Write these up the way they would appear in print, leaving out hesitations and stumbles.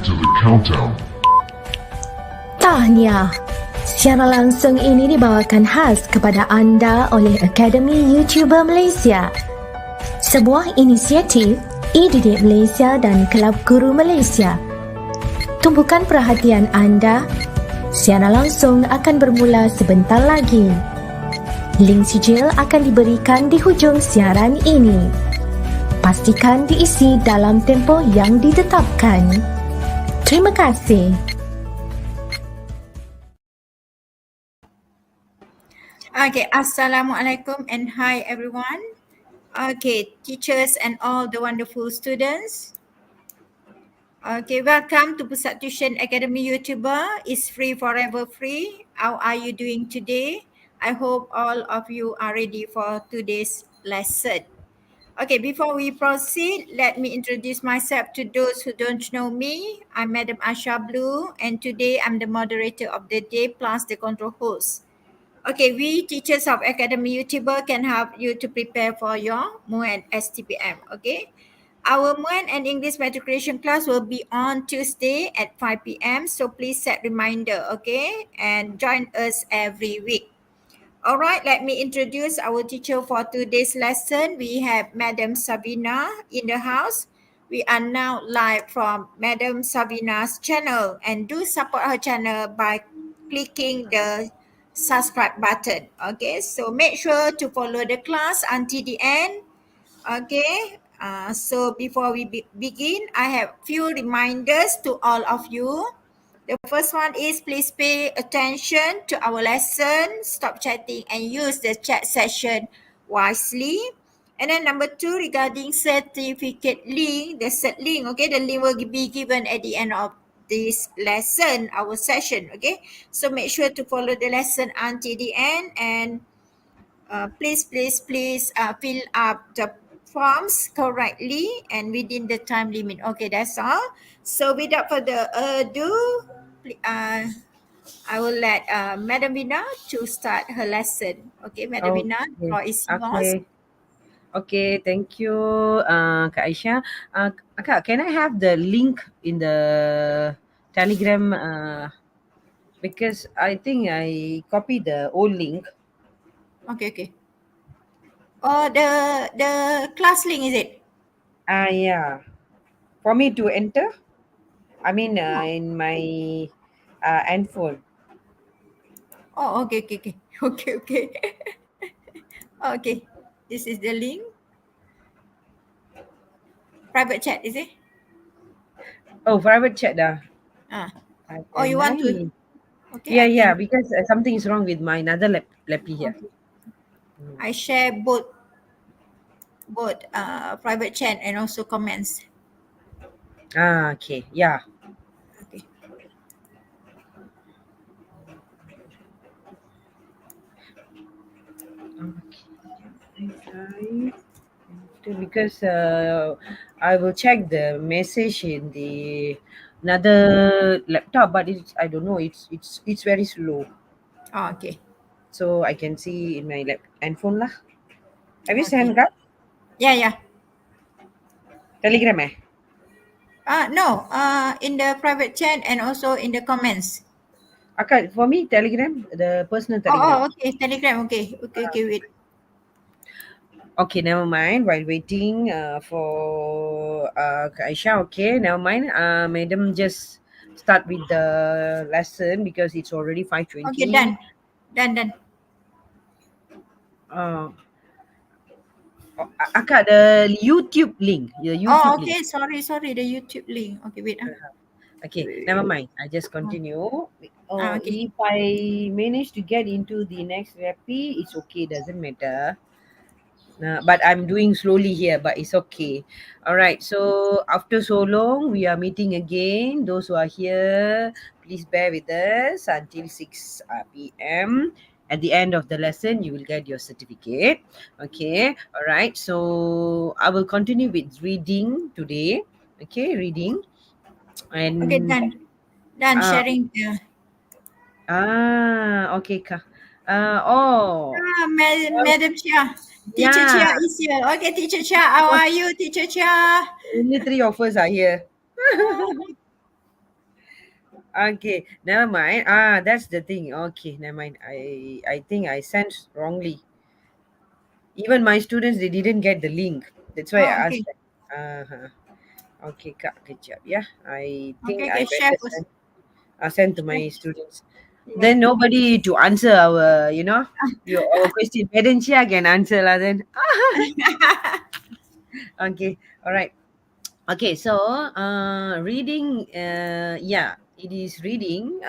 to the countdown. Tahniah! Siaran langsung ini dibawakan khas kepada anda oleh Akademi YouTuber Malaysia. Sebuah inisiatif e-didik Malaysia dan Kelab Guru Malaysia. Tumpukan perhatian anda. Siaran langsung akan bermula sebentar lagi. Link sijil akan diberikan di hujung siaran ini. Pastikan diisi dalam tempoh yang ditetapkan. Terima kasih. Okay, Assalamualaikum and hi everyone. Okay, teachers and all the wonderful students. Okay, welcome to Pusat Tuisyen Academy YouTuber. It's free, forever free. How are you doing today? I hope all of you are ready for today's lesson. Okay, before we proceed, let me introduce myself to those who don't know me. I'm Madam Asha Blue, and today I'm the moderator of the day plus the control host. Okay, we teachers of Academy YouTuber can help you to prepare for your Muet STPM. Okay, our Muet and English Matriculation class will be on Tuesday at 5 p.m. So please set reminder, okay, and join us every week. All right, let me introduce our teacher for today's lesson. We have Madam Savina in the house. We are now live from Madam Savina's channel, and do support her channel by clicking the subscribe button. Okay, so make sure to follow the class until the end. Okay, so before we begin, I have few reminders to all of you. The first one is please pay attention to our lesson, stop chatting and use the chat session wisely. And then number two, regarding certificate link, the cert link, okay, the link will be given at the end of this lesson, our session, okay. So make sure to follow the lesson until the end, and please fill up the forms correctly and within the time limit. Okay, that's all. So without further ado, I will let Madam Vina to start her lesson. Okay, Madam Vina, the floor is yours. Okay, thank you, Kak Aisyah. Kak, can I have the link in the Telegram? Because I think I copied the old link. Okay. Oh, the class link, is it? Yeah. For me to enter? I mean, in my handphone. Oh, okay. Okay. Okay, this is the link. Private chat, is it? Oh, private chat dah. Oh, you want to? Okay. Yeah, because something is wrong with my another laptop here. Okay. I share both private chat and also comments. Okay, yeah. Okay. Because I will check the message in the another laptop, but I don't know, it's very slow. Oh, okay. So I can see in my handphone lah. Have you Okay. sent that? Yeah. Telegram No, in the private chat and also in the comments. Okay, for me Telegram, the personal Telegram. Oh, okay. Telegram. Okay, wait. Okay, never mind. While waiting for Aisha, okay, never mind. Madam, just start with the lesson because it's already 5:20. Okay, done. Akak, the YouTube link. Link. Okay. Sorry. The YouTube link. Okay, wait. Okay, never mind. I just continue. Okay. If I manage to get into the next recipe, it's okay. Doesn't matter. But I'm doing slowly here, but it's okay. All right. So after so long, we are meeting again. Those who are here, please bear with us until 6 p.m. At the end of the lesson, you will get your certificate. Okay. All right. So I will continue with reading today. Okay, reading. And Okay, done. Sharing. Okay, Kak. Madam Chia. Teacher Chia is here. Okay, Teacher Chia, how are you, Teacher Chia? Only 3 of us are here. Okay, never mind. That's the thing. Okay, never mind. I think I sent wrongly. Even my students, they didn't get the link. That's why Oh, I okay. asked them. Uh-huh. Okay, Kak, good job. Yeah, I Okay, think I okay, share better first. send to Share. my students. Yeah. Then nobody to answer our question. Parents here can answer lah then. Okay, all right. Okay, so reading, yeah, it is reading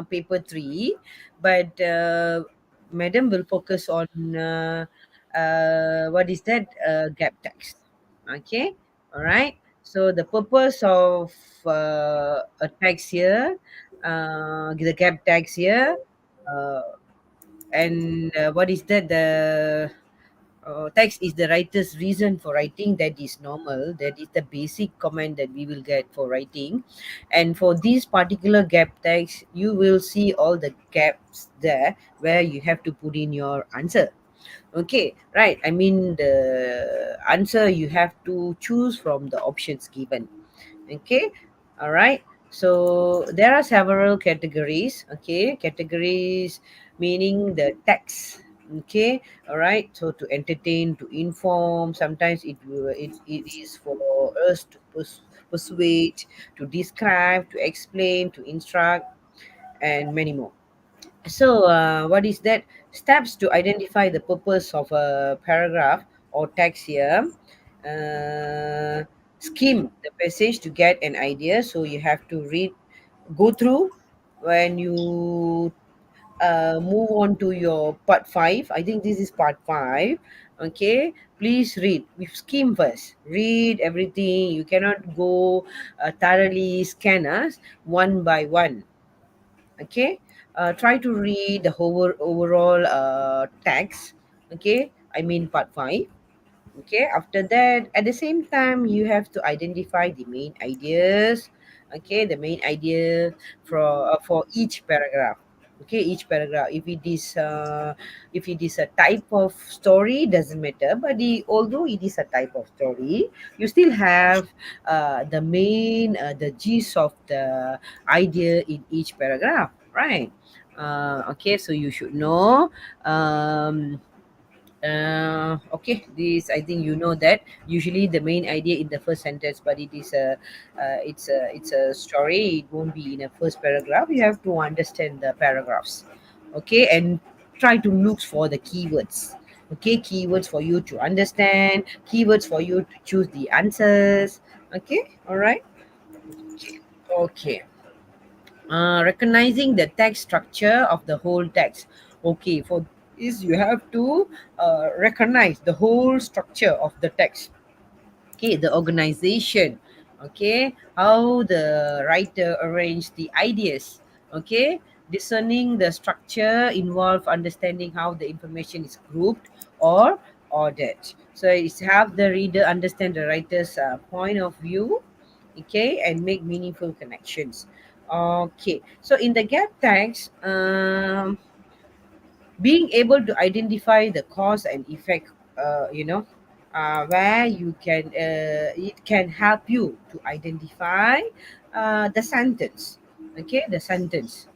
paper three, but Madam will focus on what is that gap text. Okay, all right. So the purpose of a text here, the gap text here, uh, and what is that the text is the writer's reason for writing. That is normal. That is the basic comment that we will get for writing. And for this particular gap text, you will see all the gaps there where you have to put in your answer. Okay, right. I mean, the answer you have to choose from the options given. Okay, all right. So there are several categories. Okay, categories meaning the text. Okay, all right. So to entertain, to inform, sometimes it is for us to persuade, to describe, to explain, to instruct, and many more. So, what is that? Steps to identify the purpose of a paragraph or text here. Skim the passage to get an idea. So, you have to go through when you move on to your part five. I think this is part five. Okay, please read. We skim first. Read everything. You cannot go thoroughly scan us one by one. Okay, try to read the whole overall text. Okay, I mean part 5. Okay, after that, at the same time, you have to identify the main ideas. Okay, the main idea for each paragraph. Okay, each paragraph, if it is a type of story, doesn't matter, but although it is a type of story, you still have the gist of the idea in each paragraph, right? Okay, so you should know. Okay, this, I think you know that usually the main idea in the first sentence, but it's a story. It won't be in a first paragraph. You have to understand the paragraphs. Okay, and try to look for the keywords. Okay, keywords for you to understand, keywords for you to choose the answers. Okay, all right. Okay. Recognizing the text structure of the whole text. Okay, for this you have to recognize the whole structure of the text. Okay, the organization. Okay, how the writer arranged the ideas. Okay, discerning the structure involve understanding how the information is grouped or ordered. So it's have the reader understand the writer's point of view, okay, and make meaningful connections. Okay, so in the gap text, being able to identify the cause and effect, where you can it can help you to identify the sentence. Okay, the sentence.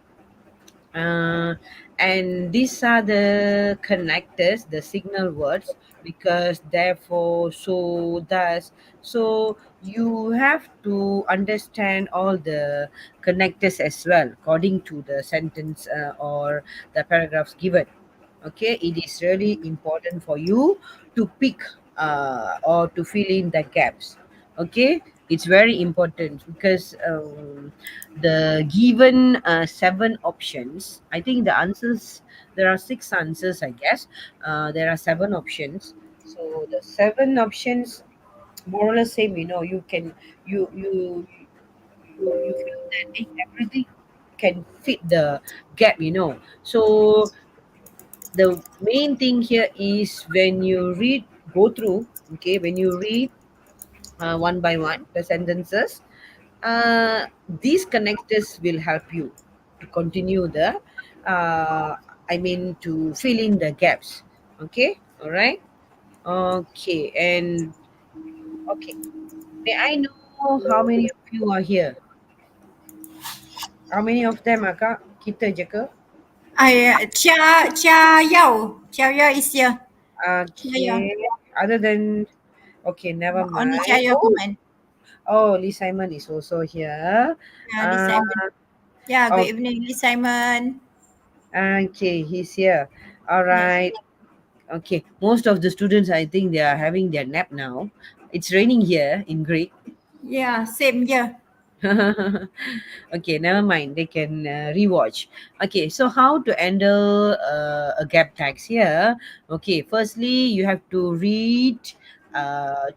uh, and these are the connectors, the signal words, because, therefore, so, thus. So you have to understand all the connectors as well according to the sentence or the paragraphs given. Okay, it is really important for you to pick or to fill in the gaps. Okay, it's very important because the given seven options, I think the answers, there are six answers, I guess. There are seven options. So the seven options more or less same, you can, you feel that everything can fit the gap. So the main thing here is when you read, go through, okay, when you read one by one the sentences, these connectors will help you to continue the uh, to fill in the gaps. Okay, all right. Okay, and okay, may I know how many of you are here? How many of them, Kak? Kita je ke? Chia Yao is here. Chia Yao. Okay. Other than, okay, never Only Chia mind. Yao Oh, comment. Lee Simon is also here. Yeah, Lee Uh, Simon. Yeah, good oh, evening, Lee Simon. okay, he's here. All Yes. right. Okay. Most of the students, I think they are having their nap now. It's raining here in Greek. Yeah, same here. Okay, never mind. They can rewatch. Okay, so how to handle a gap tax here? Okay, firstly, you have to read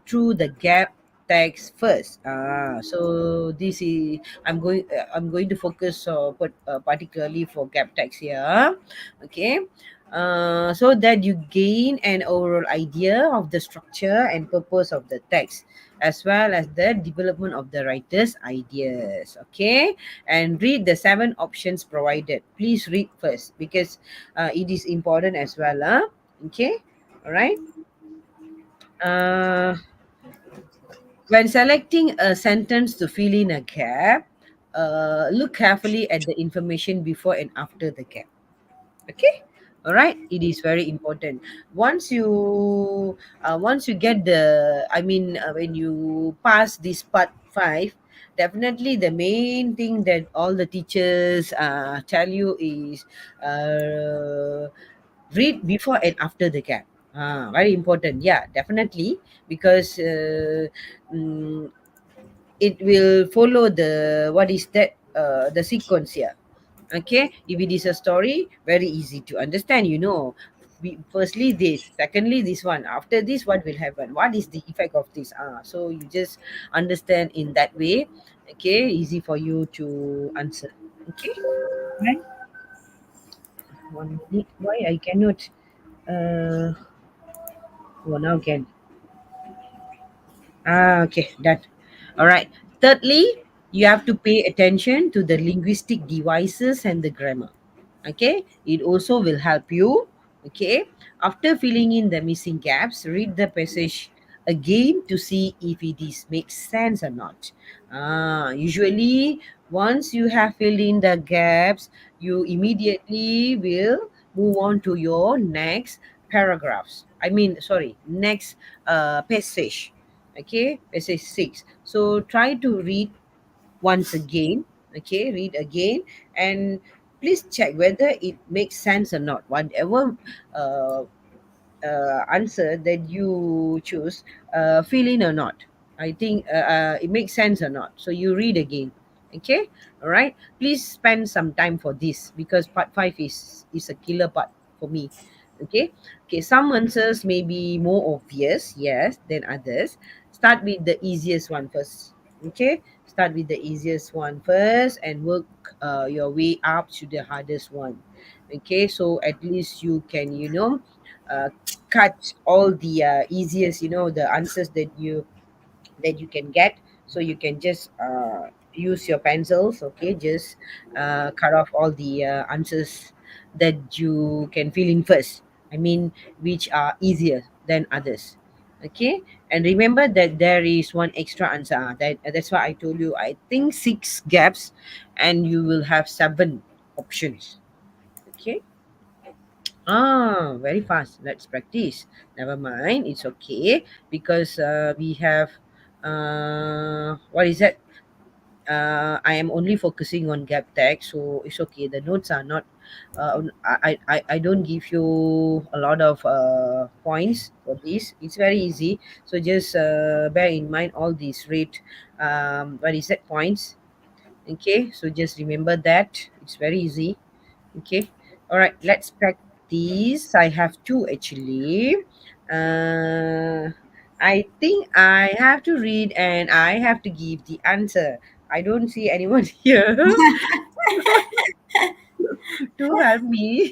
through the gap tax first. So this is I'm going to focus particularly for gap tax here. Okay. So that you gain an overall idea of the structure and purpose of the text, as well as the development of the writer's ideas. Okay, and read the 7 options provided. Please read first because it is important as well. Okay, all right. Uh, when selecting a sentence to fill in a gap, look carefully at the information before and after the gap. Okay, all right, it is very important. Once you get the, when you pass this part 5, definitely the main thing that all the teachers tell you is read before and after the gap. Very important, yeah, definitely, because mm, it will follow the, what is that, the sequence here. Okay, if it is a story, very easy to understand, firstly this, secondly this one, after this what will happen, what is the effect of this, so you just understand in that way. Okay, easy for you to answer. Okay, right. 1 minute, why I cannot, uh oh, now can. Okay, done. All right. Thirdly, you have to pay attention to the linguistic devices and the grammar. Okay, it also will help you. Okay, after filling in the missing gaps, read the passage again to see if it is makes sense or not. Usually, once you have filled in the gaps, you immediately will move on to your next paragraphs. Next passage. Okay, passage 6. So try to read once again. Okay, read again, and please check whether it makes sense or not, whatever uh, answer that you choose, fill in or not. I think it makes sense or not, so you read again. Okay, all right, please spend some time for this because part 5 is a killer part for me. Okay, okay, some answers may be more obvious, yes, than others. Start with the easiest one first. Okay, start with the easiest one first and work your way up to the hardest one. Okay, so at least you can, uh, cut all the easiest, the answers that you can get, so you can just use your pencils. Okay, just cut off all the answers that you can fill in first, which are easier than others. Okay, and remember that there is one extra answer, that's why I told you, I think 6 gaps and you will have 7 options. Okay. Very fast. Let's practice. Never mind. It's okay because we have, what is that? I am only focusing on gap tag, so it's okay. The notes are not. I don't give you a lot of points for this. It's very easy. So just bear in mind all these rate. What is that, points? Okay. So just remember that it's very easy. Okay. All right. Let's practice. I have two actually. Uh, I think I have to read and I have to give the answer. I don't see anyone here to help me.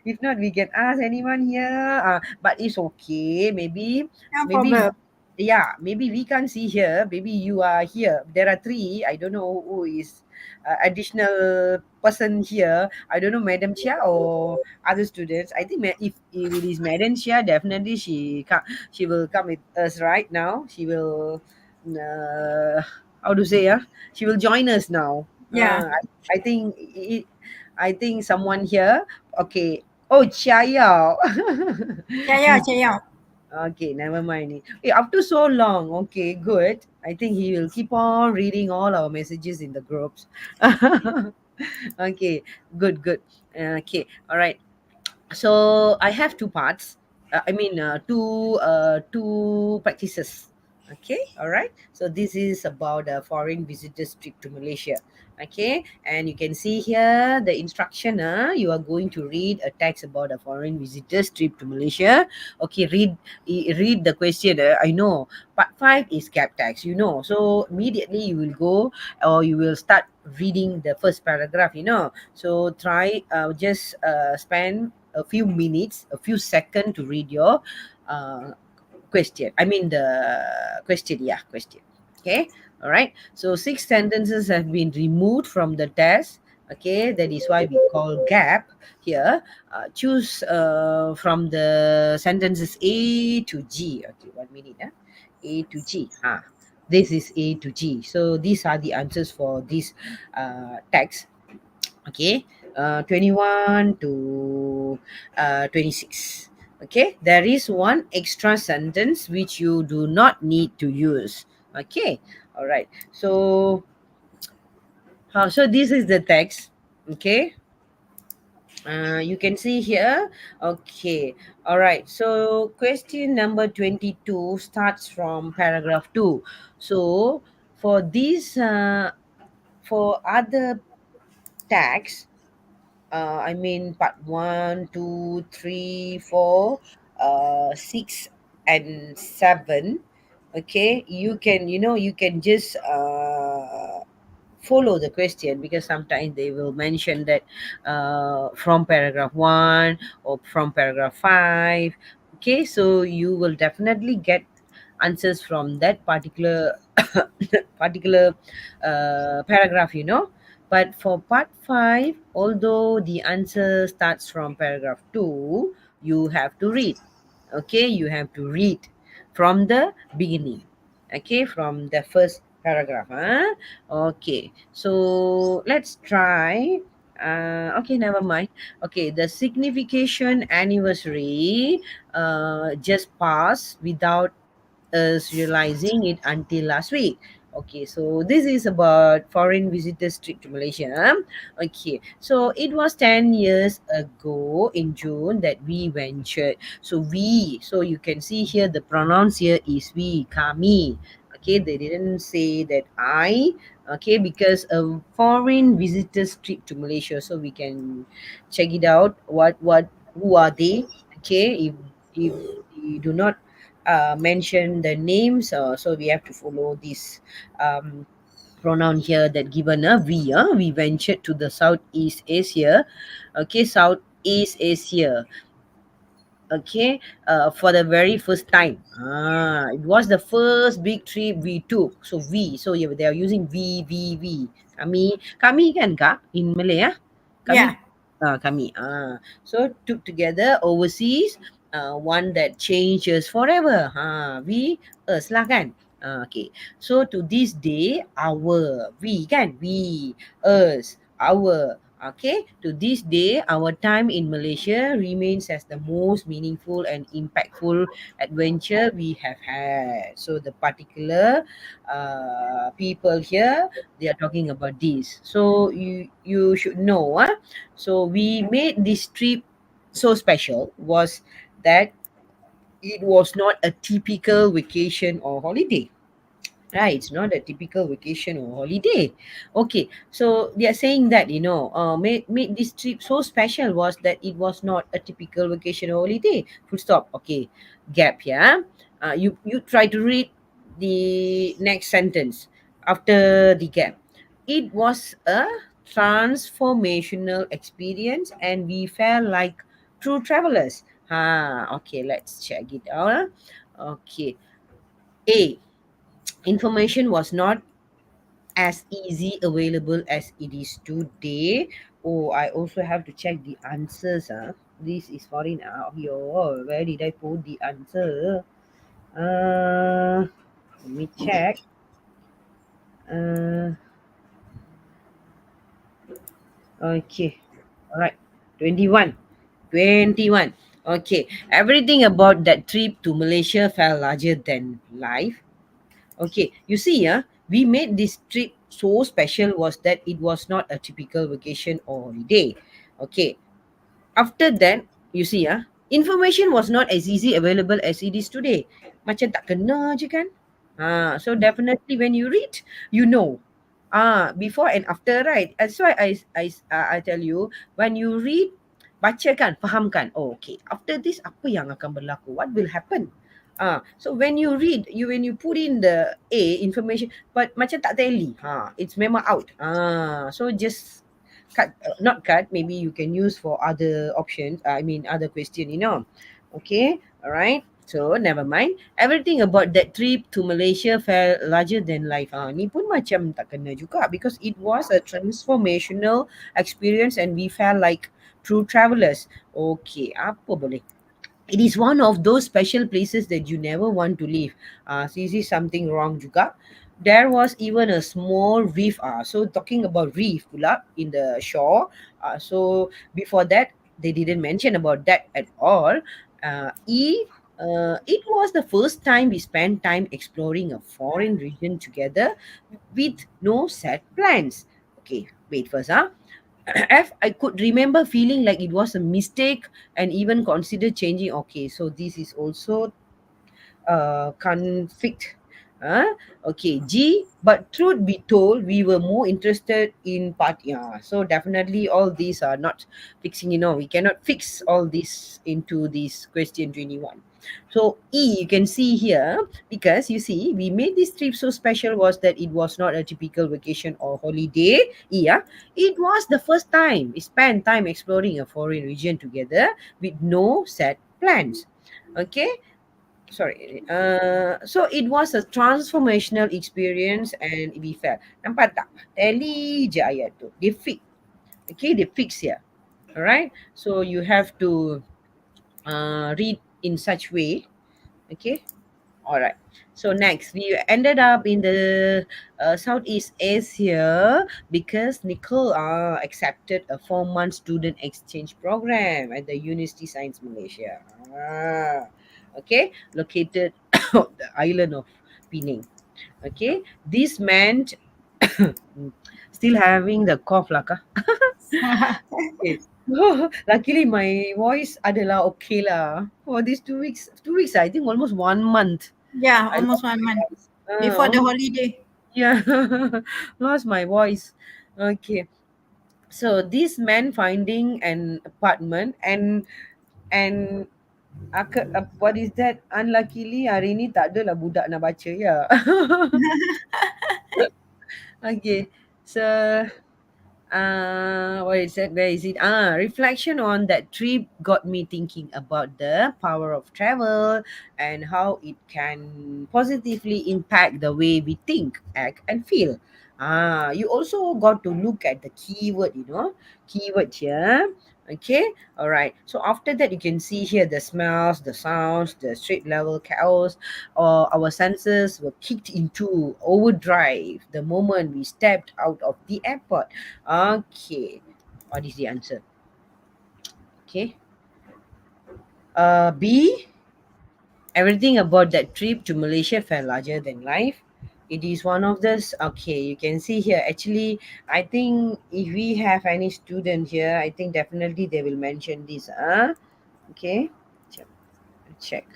If not, we can ask anyone here. But it's okay. No Maybe, problem. yeah, maybe we can't see here. Maybe you are here. There are 3. I don't know who is additional person here. I don't know, Madam Chia or other students. I think if it is Madam Chia, definitely she will come with us right now. She will, how to say, she will join us now. Yeah. I think I think someone here. Okay. Oh, Chia Yao. Saya, saya. Okay, never mind. After so long, okay, good. I think he will keep on reading all our messages in the groups. Okay, good, good. Okay, all right. So I have two parts. Two practices. Okay, all right. So this is about a foreign visitors trip to Malaysia. Okay, and you can see here the instruction. You are going to read a text about a foreign visitors trip to Malaysia. Okay, read the question. I know part 5 is cap text. You know, so immediately you will go or you will start reading the first paragraph. You know, so try just spend a few minutes, a few seconds to read your uh, question. I mean the question, yeah, question. Okay, all right. So 6 sentences have been removed from the test. Okay, that is why we call gap here. Choose from the sentences A to G. Okay, 1 minute. A to G. This is A to G. So these are the answers for this text. Okay, 21 to 26. Okay, there is one extra sentence which you do not need to use. Okay, all right. So so this is the text. Okay, you can see here. Okay, all right. So question number 22 starts from paragraph 2. So for this for other tags, I mean part 1, 2, 3, 4, 6 and 7. Okay, you can just follow the question, because sometimes they will mention that from paragraph 1 or from paragraph 5. Okay, so you will definitely get answers from that particular particular paragraph, but for part 5, although the answer starts from paragraph 2, you have to read. Okay, you have to read from the beginning. Okay, from the first paragraph. Okay, so let's try. Okay, never mind. Okay, the signification anniversary just passed without us realizing it until last week. Okay, so this is about foreign visitors trip to Malaysia. Okay, so it was 10 years ago in June that we ventured. So we, so you can see here the pronouns here is we, kami. Okay, they didn't say that I. Okay, because a foreign visitors trip to Malaysia, so we can check it out. Who are they? Okay, if we do not mention the names, so we have to follow this pronoun here that given a we. We ventured to the Southeast Asia. Okay, Southeast Asia. Okay, for the very first time. It was the first big trip we took. So we, so yeah, they are using we. Kami kan kak in Malay, kami. Yeah. Kami. So took together overseas, one that changes forever. We, us lah kan. Okay. So to this day, our, we kan, we, us, our. Okay, to this day, our time in Malaysia remains as the most meaningful and impactful adventure we have had. So the particular people here, they are talking about this. So you should know. So we made this trip so special was that it was not a typical vacation or holiday. Right, it's not a typical vacation or holiday. Okay, so they are saying that made this trip so special was that it was not a typical vacation or holiday. Full stop. Okay, gap here. You try to read the next sentence after the gap. It was a transformational experience, and we felt like true travelers. Okay, let's check it out. Okay, A, information was not as easy available as it is today. Oh, I also have to check the answers. This is foreign. Yo, where did I put the answer? Let me check. Uh, Okay. All right. 21. 21. Okay. Everything about that trip to Malaysia felt larger than life. Okay. You see, we made this trip so special was that it was not a typical vacation or holiday. Okay. After that, you see, information was not as easy available as it is today. Macam tak kena je kan? So definitely when you read, you know. Before and after, right? That's why I tell you, when you read, baca kan, faham kan? Oh, okay. After this, apa yang akan berlaku? What will happen? So when you read, when you put in the information, but macam tak tally. It's memang out. So just cut, not cut, maybe you can use for other options, I mean other question, okay. All right, so never mind. Everything about that trip to Malaysia felt larger than life. Ni pun macam tak kena juga because it was a transformational experience and we felt like true travelers. Okay, apa boleh, it is one of those special places that you never want to leave. So you see something wrong juga. There was even a small reef. So talking about reef pula in the shore. So before that, they didn't mention about that at all. It was the first time we spent time exploring a foreign region together with no set plans. Okay, wait first, if I could remember feeling like it was a mistake and even consider changing. Okay, so this is also conflict. Okay, G, but truth be told, we were more interested in part. Yeah, so definitely all these are not fixing, we cannot fix all this into this question 21. So E, you can see here, because you see, we made this trip so special was that it was not a typical vacation or holiday. E, it was the first time we spent time exploring a foreign region together with no set plans. Okay, sorry. So it was a transformational experience and we felt. Nampak tak? Tally je ayat tu. They fix. Okay, they fix here. Alright. So you have to read in such way. Okay. All right. So next, we ended up in the Southeast Asia because Nicole accepted a 4-month student exchange program at the University Science Malaysia. Okay, located on the island of Penang. Okay, this meant still having the cough lah, kah? Okay. Luckily, my voice adalah okay lah. For these 2 weeks, 2 weeks, I think almost 1 month. Yeah, I almost lost one my month voice. before the holiday. Yeah, lost my voice. Okay, so this man finding an apartment and what is that? Unluckily, hari ni tak ada lah budak nak baca ya. Okay, so what is it, where is it, reflection on that trip got me thinking about the power of travel and how it can positively impact the way we think, act and feel. You also got to look at the keyword, keyword here. Okay, all right, so after that you can see here the smells, the sounds, the street level chaos, or our senses were kicked into overdrive the moment we stepped out of the airport. Okay, what is the answer? Okay, B, everything about that trip to Malaysia felt larger than life. It is one of those. Okay, you can see here. Actually, I think if we have any student here, I think definitely they will mention this. Okay, check. Check.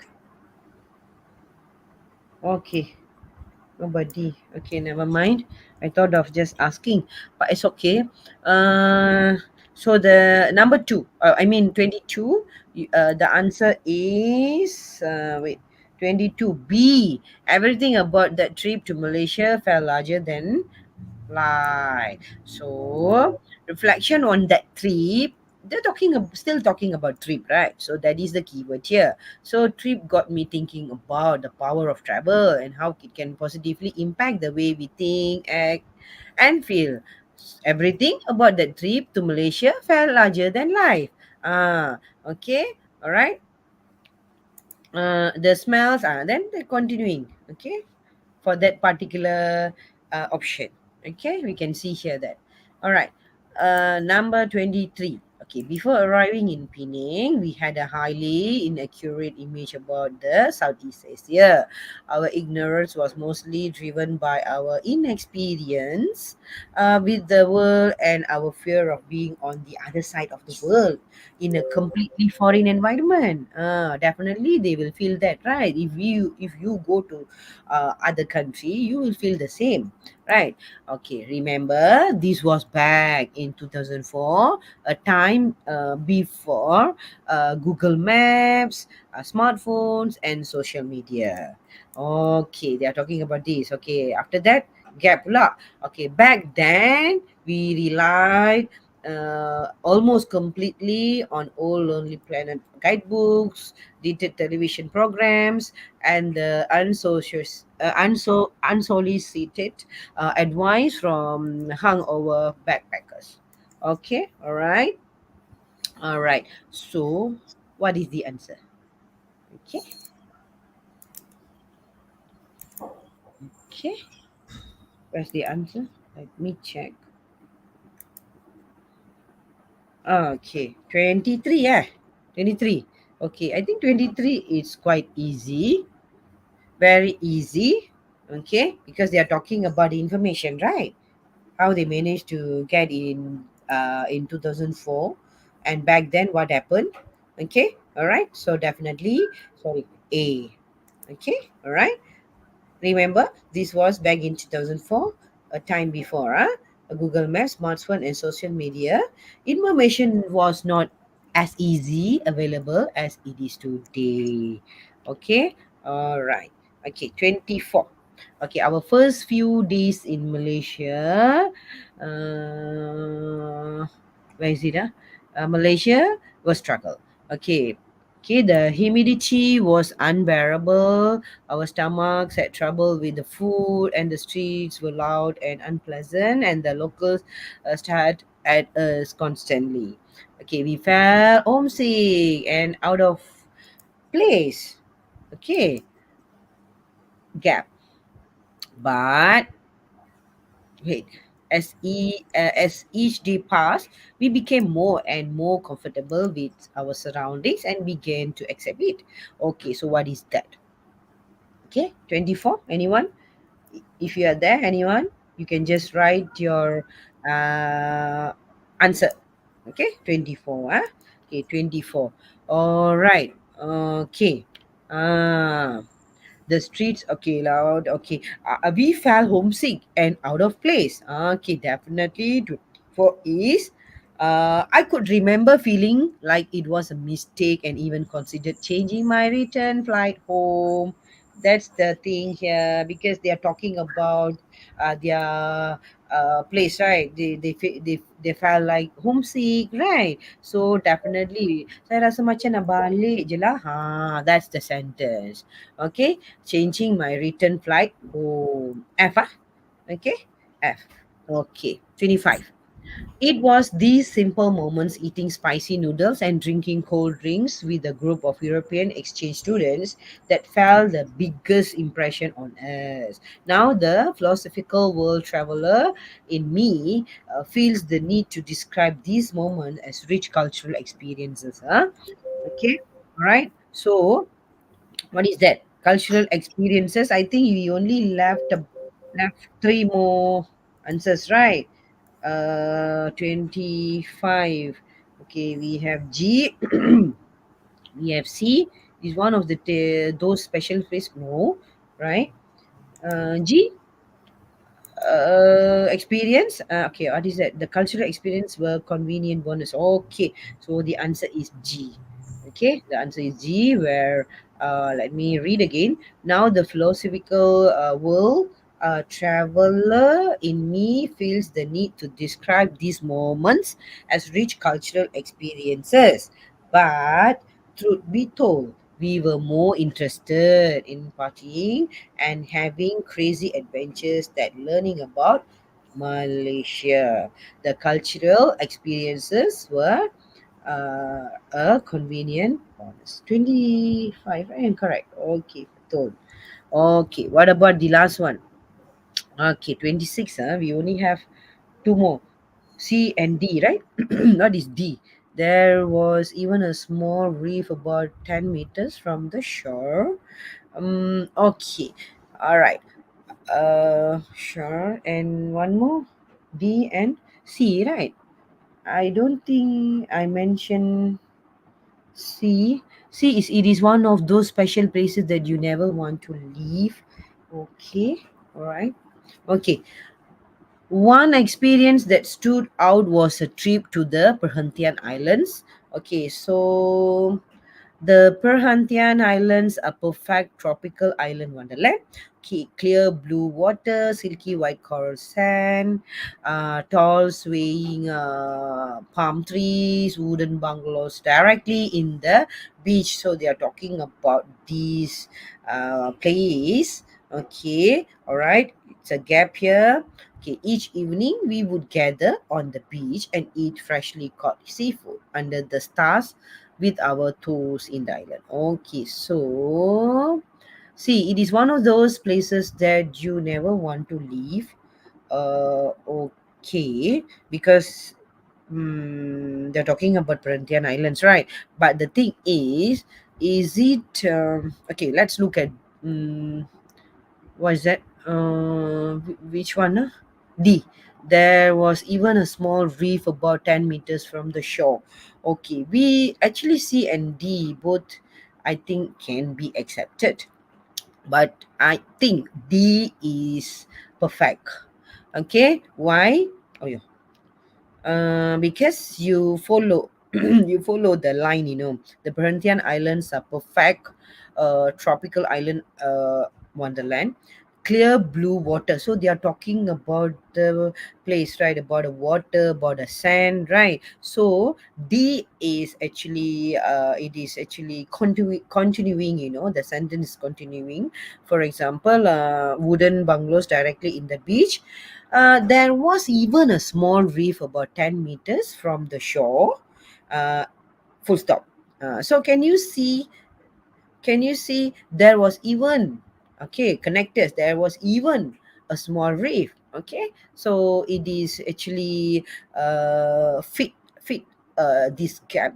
Okay. Nobody. Okay, never mind. I thought of just asking, but it's okay. So the number two, I mean 22, the answer is, wait, 22. B. Everything about that trip to Malaysia felt larger than life. So reflection on that trip. They're still talking about trip, right? So that is the keyword here. So trip got me thinking about the power of travel and how it can positively impact the way we think, act, and feel. Everything about that trip to Malaysia felt larger than life. Okay, all right. The smells are then they're continuing. Okay, for that particular option. Okay, we can see here that. All right. Number 23. Okay, before arriving in Penang, we had a highly inaccurate image about the Southeast Asia. Our ignorance was mostly driven by our inexperience with the world and our fear of being on the other side of the world in a completely foreign environment. Definitely, they will feel that, right? If you go to other country, you will feel the same, right? Okay, remember this was back in 2004, a time before Google Maps, smartphones, and social media. Okay, they are talking about this. Okay, after that, gap pula. Okay, back then we relied almost completely on old Lonely Planet guidebooks, dated television programs, and the unsolicited advice from hungover backpackers. Okay, all right. So, what is the answer? Okay, okay. Where's the answer? Let me check. Okay, 23. Yeah, 23. Okay, I think 23 is quite easy, very easy. Okay, because they are talking about the information, right? How they managed to get in 2004, and back then what happened. Okay, all right, so definitely, sorry, A. Okay, all right, remember this was back in 2004, a time before Google Maps, smartphone, and social media. Information was not as easy available as it is today. Okay, all right. Okay, 24. Okay, our first few days in Malaysia. Where is it? Malaysia was struggle. Okay. Okay, the humidity was unbearable. Our stomachs had trouble with the food, and the streets were loud and unpleasant, and the locals stared at us constantly. Okay, we felt homesick and out of place. Okay, gap. But wait, as each day passed, we became more and more comfortable with our surroundings and began to accept it. Okay, so what is that? Okay, 24. Anyone? If you are there, anyone, you can just write your uh, answer. Okay, 24. Okay, 24. All right. Okay. Uh, the streets, okay, loud. Okay, we felt homesick and out of place. Okay, definitely. For is, I could remember feeling like it was a mistake and even considered changing my return flight home. That's the thing here, because they are talking about their place, right? They felt like homesick, right? So definitely, saya rasa macam nak balik je lah. That's the sentence. Okay, changing my return flight home. F okay, F. Okay, 25. It was these simple moments, eating spicy noodles and drinking cold drinks with a group of European exchange students, that felt the biggest impression on us. Now, the philosophical world traveler in me feels the need to describe these moments as rich cultural experiences. Okay, all right. So, what is that? Cultural experiences. I think we only left three more answers, right? 25. Okay, we have G. We have C. Is one of the those special phrase. No, right? G. Experience. Okay, what is that? The cultural experience were convenient bonus. Okay, so the answer is G. Okay, the answer is G. Where let me read again. Now the philosophical world traveler in me feels the need to describe these moments as rich cultural experiences. But truth be told, we were more interested in partying and having crazy adventures than learning about Malaysia. The cultural experiences were a convenient bonus. 25, I am correct. Okay, told. Okay, what about the last one? Okay, 26. We only have two more. C and D, right? What is D? There was even a small reef about 10 meters from the shore. Okay. All right. Sure. And one more. D and C, right? I don't think I mentioned C. C is it is one of those special places that you never want to leave. Okay. All right. Okay. One experience that stood out was a trip to the Perhentian Islands. Okay, so the Perhentian Islands are perfect tropical island wonderland. Okay, clear blue water, silky white coral sand, tall swaying palm trees, wooden bungalows directly in the beach. So they are talking about this place. Okay, all right. It's a gap here. Okay, each evening we would gather on the beach and eat freshly caught seafood under the stars with our toes in the island. Okay, so see, it is one of those places that you never want to leave. Okay, because they're talking about Perhentian Islands, right? But the thing is it okay? Let's look at what is that? Which one? D. There was even a small reef about 10 meters from the shore. Okay, we actually C and D both, I think, can be accepted. But I think D is perfect. Okay, why? Oh, yeah. Because you follow you follow the line, the Perhentian Islands are perfect tropical island wonderland, clear blue water. So they are talking about the place, right? About the water, about the sand, right? So D is actually it is actually continuing, the sentence is continuing. For example, wooden bungalows directly in the beach. There was even a small reef about 10 meters from the shore. Uh, Full stop. So can you see there was even, okay, connectors, there was even a small reef. Okay, so it is actually fit this gap,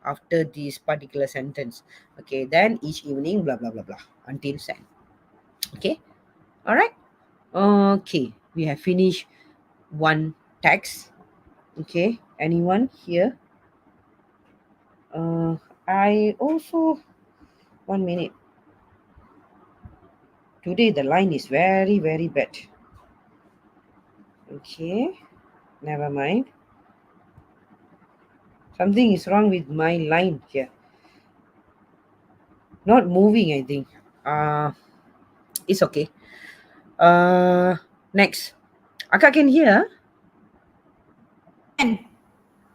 after this particular sentence. Okay, then each evening, blah blah blah blah, until send. Okay, all right. Okay, we have finished one text. Okay, anyone here? I also, 1 minute. Today the line is very, very bad. Okay, never mind. Something is wrong with my line here. Not moving, I think. Uh, it's okay. Next. Aka can hear? And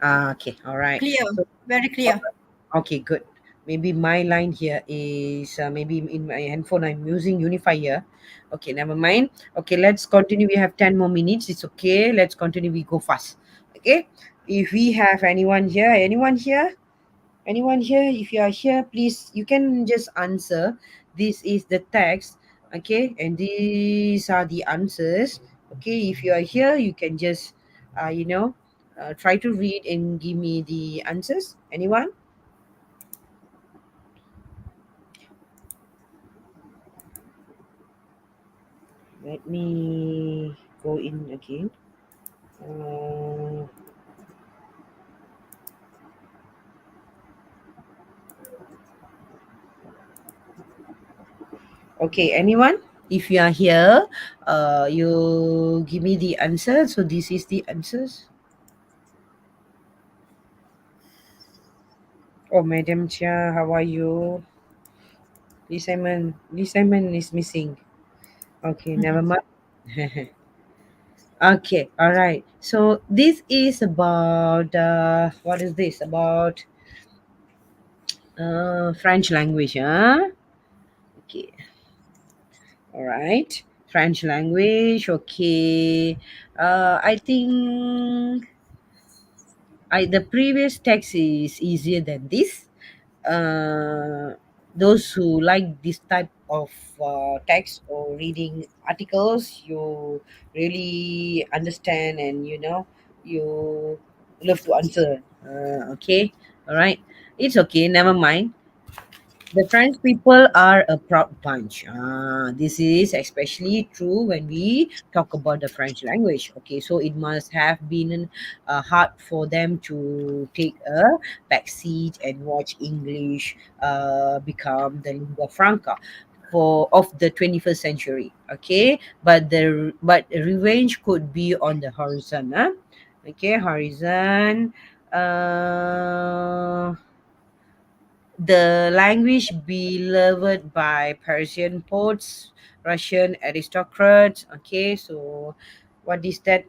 Okay, all right. clear, So, very clear. okay, good. Maybe my line here is maybe in my handphone I'm using Unify here. Okay, never mind. Okay, let's continue. We have 10 more minutes. It's okay. Let's continue. We go fast. Okay. If we have anyone here, if you are here, please, you can just answer. This is the text. Okay, and these are the answers. Okay, if you are here, you can just try to read and give me the answers. Anyone? Let me go in again. Uh, okay, anyone? If you are here, you give me the answer. So this is the answers. Oh, Madam Chia, how are you? Lee Simon is missing. Okay, never mind. Okay, all right. So this is about what is this about? French language, huh? Okay, all right. French language. Okay. I think the previous text is easier than this. uh, those who like this type of text or reading articles, you really understand, and you love to answer. Okay, all right. It's okay. Never mind. The French people are a proud bunch. This is especially true when we talk about the French language. Okay, so it must have been hard for them to take a back seat and watch English become the lingua franca for of the 21st century. Okay, but revenge could be on the horizon. Huh? Okay, horizon. Uh, the language beloved by Persian poets, Russian aristocrats. Okay, so what is that?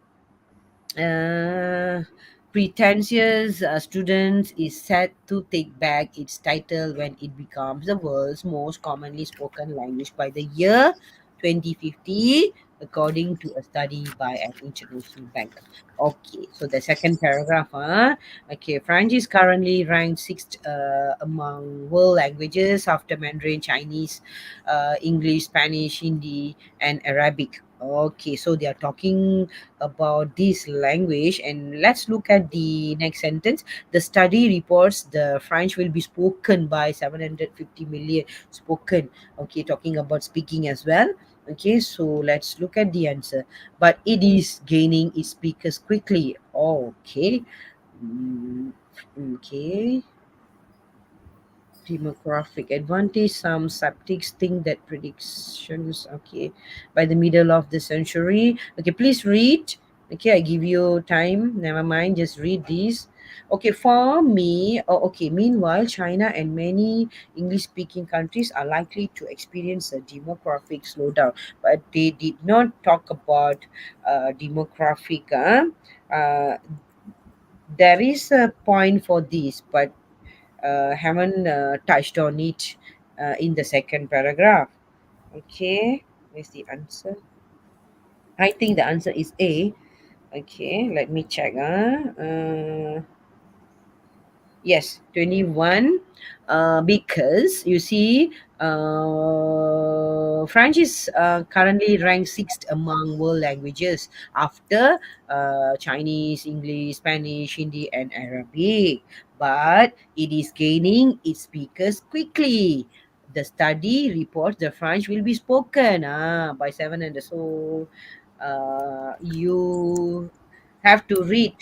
uh, Pretentious Students is set to take back its title when it becomes the world's most commonly spoken language by the year 2050, according to a study by an international bank. Okay, so the second paragraph. Okay, French is currently ranked sixth among world languages after Mandarin, Chinese, English, Spanish, Hindi, and Arabic. Okay, so they are talking about this language, and let's look at the next sentence. The study reports the French will be spoken by 750 million spoken. Okay, talking about speaking as well. Okay, so let's look at the answer. But it is gaining its speakers quickly. Okay. Mm, okay. Demographic advantage. Some skeptics think that predictions, okay, by the middle of the century. Okay, please read. Okay, I give you time. Never mind, just read this. Okay, for me, oh, okay, meanwhile, China and many English speaking countries are likely to experience a demographic slowdown, but they did not talk about demographic. Uh, there is a point for this, but haven't touched on it in the second paragraph. Okay, where's the answer? I think the answer is A. Okay, let me check. Yes, 21. Because you see, French is currently ranked sixth among world languages after Chinese, English, Spanish, Hindi, and Arabic. But it is gaining its speakers quickly. The study reports the French will be spoken by 700. So you have to read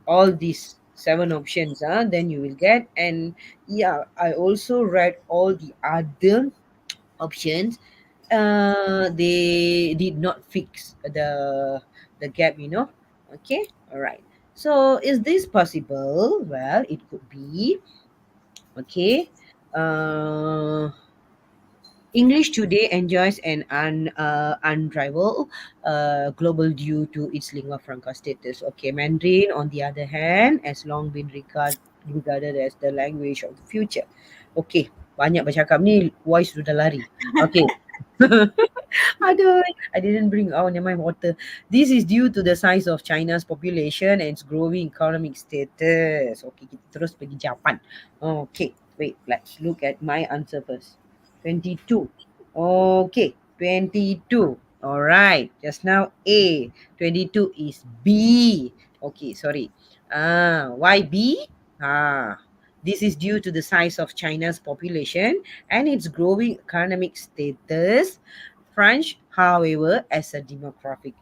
all these seven options, then you will get. And yeah, I also read all the other options. They did not fix the gap, okay, all right. So is this possible? Well, it could be. Okay. uh English today enjoys an unrivaled global due to its lingua franca status. Okay, Mandarin, on the other hand, has long been regarded as the language of the future. Okay, banyak bercakap ni, voice sudah lari. Okay. Aduh, I didn't bring, oh, never mind, water. This is due to the size of China's population and its growing economic status. Okay, kita terus pergi Japan. Okay, wait, let's look at my answer first. 22. Okay, 22. All right, just now A. 22 is B. Okay, sorry. Why B? This is due to the size of China's population and its growing economic status. French, however, as a demographic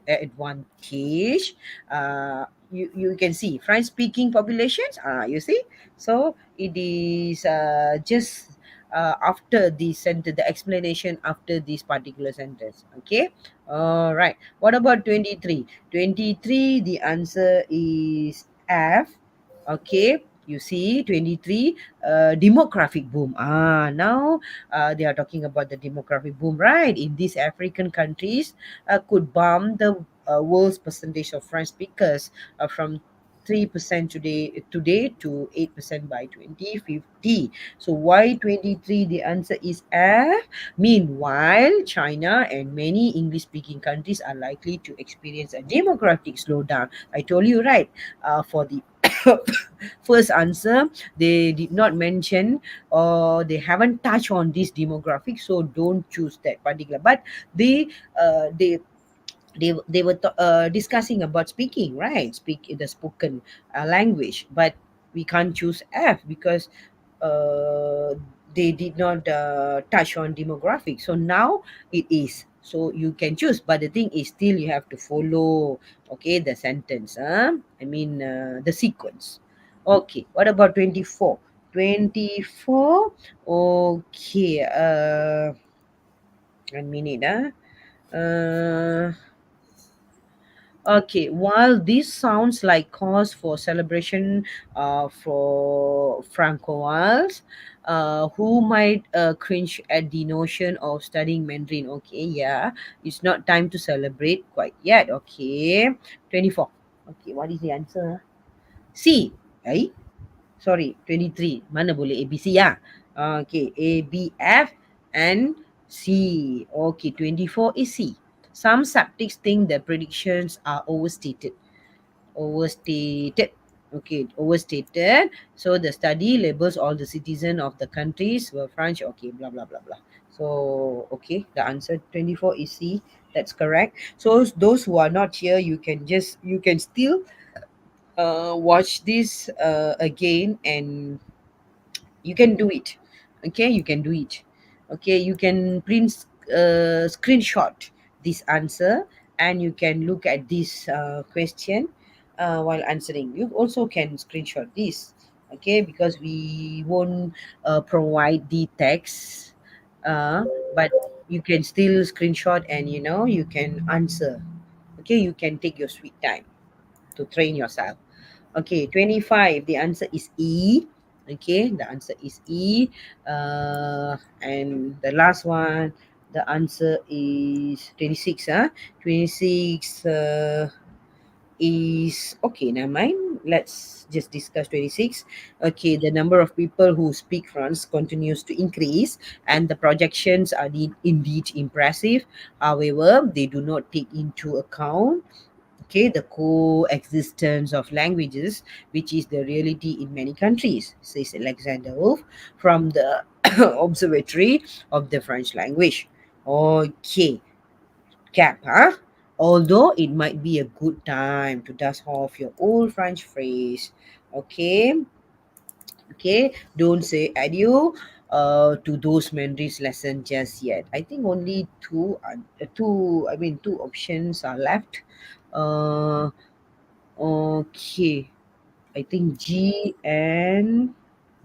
advantage, you can see French speaking populations, you see. So it is just after the sentence, the explanation after this particular sentence. Okay, all right. What about 23? 23, the answer is F. Okay, you see 23, demographic boom. Now they are talking about the demographic boom, right? In these African countries, could bump the world's percentage of French speakers from 3% today to 8% by 2050. So why 23? The answer is F. Meanwhile, China and many English speaking countries are likely to experience a demographic slowdown. I told you, right? For the first answer, they did not mention or they haven't touched on this demographic, so don't choose that particular. But they they were discussing about speaking, right? Speak the spoken language, but we can't choose F because uh, they did not touch on demographic. So now it is. So you can choose, but the thing is still you have to follow, okay, the sentence. The sequence. Okay, what about 24? 24. Okay, one minute. Uh, Okay, while this sounds like cause for celebration for Francois, who might cringe at the notion of studying Mandarin. Okay, yeah, it's not time to celebrate quite yet. Okay, 24. Okay, what is the answer? C. Eh? Sorry, 23. Mana boleh ABC ya? Okay, A, B, F and C. Okay, 24 is C. Some skeptics think the predictions are overstated. Overstated. Okay, overstated. So the study labels all the citizens of the countries were French. Okay, blah blah blah blah. So okay, the answer 24 is C. That's correct. So those who are not here, you can still watch this again, and you can do it. Okay, you can do it. Okay, you can print screenshot this answer, and you can look at this question while answering. You also can screenshot this, okay, because we won't provide the text, but you can still screenshot, and you can answer. Okay, you can take your sweet time to train yourself. Okay, 25. The answer is E. Okay, the answer is E. And the last one, the answer is 26. 26 is okay, never mind. Let's just discuss 26. Okay, the number of people who speak France continues to increase, and the projections are indeed impressive. However, they do not take into account, okay, the coexistence of languages, which is the reality in many countries, says Alexander Wolf from the Observatory of the French Language. Okay, cap, huh? Although it might be a good time to dust off your old French phrase. Okay, okay, don't say adieu to those Mandarin lesson just yet. I think only two options are left. Uh, Okay, I think G and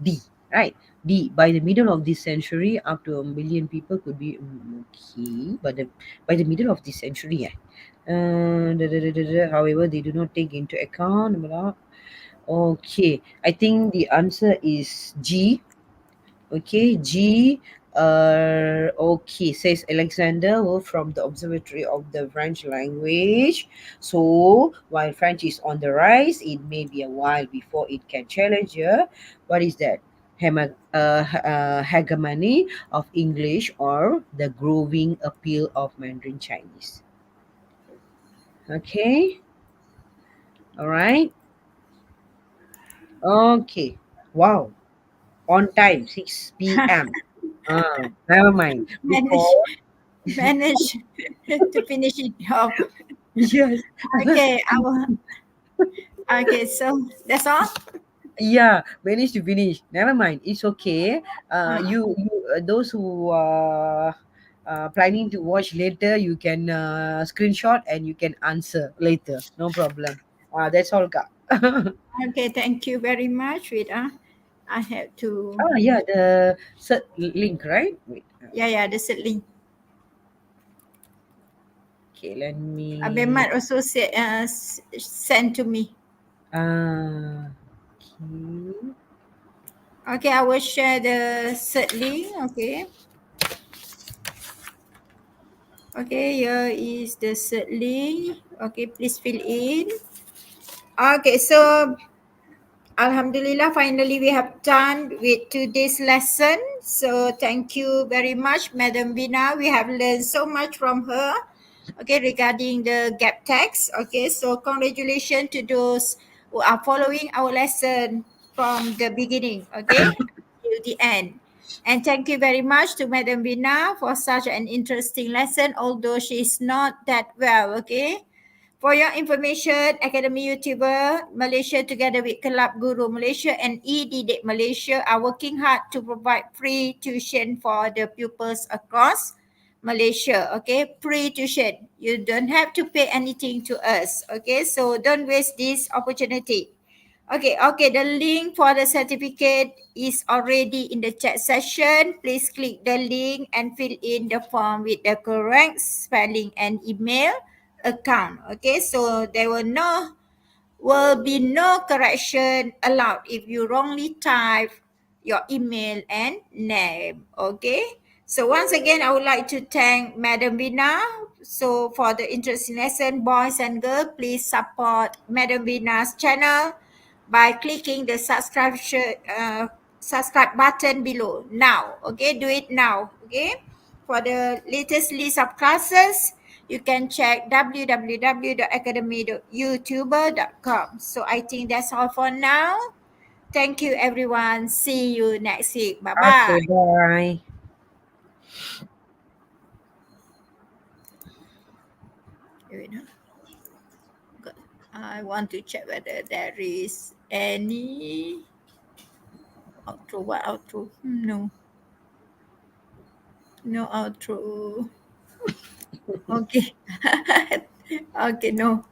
D, right? D. By the middle of this century, up to 1 million people could be okay. But by the middle of this century, yeah. However, they do not take into account. Blah. Okay, I think the answer is G. Okay, G. Okay, says Alexander Wolf from the Observatory of the French Language. So, while French is on the rise, it may be a while before it can challenge what is that? Hegemony of English or the growing appeal of Mandarin Chinese. Okay, all right. Okay, wow, on time, 6 p.m. Never mind. Manage, Because manage to finish it off. yes. Okay, okay, so that's all. Yeah, managed to finish. Never mind. It's okay. Uh, Those who are planning to watch later, you can screenshot and you can answer later. No problem. That's all, Kak. okay, thank you very much, Rita. I have to, Yeah, the link, right? Wait. yeah, the link. Okay, let me. Abimat also sent to me. Okay. Okay, I will share the cert link. Okay. Okay, here is the cert link. Okay, please fill in. Okay, so Alhamdulillah, finally we have done with today's lesson. So thank you very much, Madam Vina. We have learned so much from her. Okay, regarding the gap text. Okay, so congratulations to those who are following our lesson from the beginning. Okay, till the end. And thank you very much to Madam Vina for such an interesting lesson, although she is not that well, okay? For your information, Academy YouTuber Malaysia together with Kelab Guru Malaysia and e-Didik Malaysia are working hard to provide free tuition for the pupils across Malaysia, okay? Free tuition. You don't have to pay anything to us, okay? So don't waste this opportunity. Okay, the link for the certificate is already in the chat session. Please click the link and fill in the form with the correct spelling and email account. Okay, so there will be no correction allowed if you wrongly type your email and name. Okay, so once again, I would like to thank Madam Vina. So for the interesting lesson, boys and girls, please support Madam Vina's channel by clicking the subscribe button below now. Okay, do it now. Okay, for the latest list of classes, you can check www.academy.youtuber.com. So I think that's all for now. Thank you everyone. See you next week. Bye bye. Okay, bye. I want to check whether there is any outro. What outro? No. No outro. Okay. Okay, no.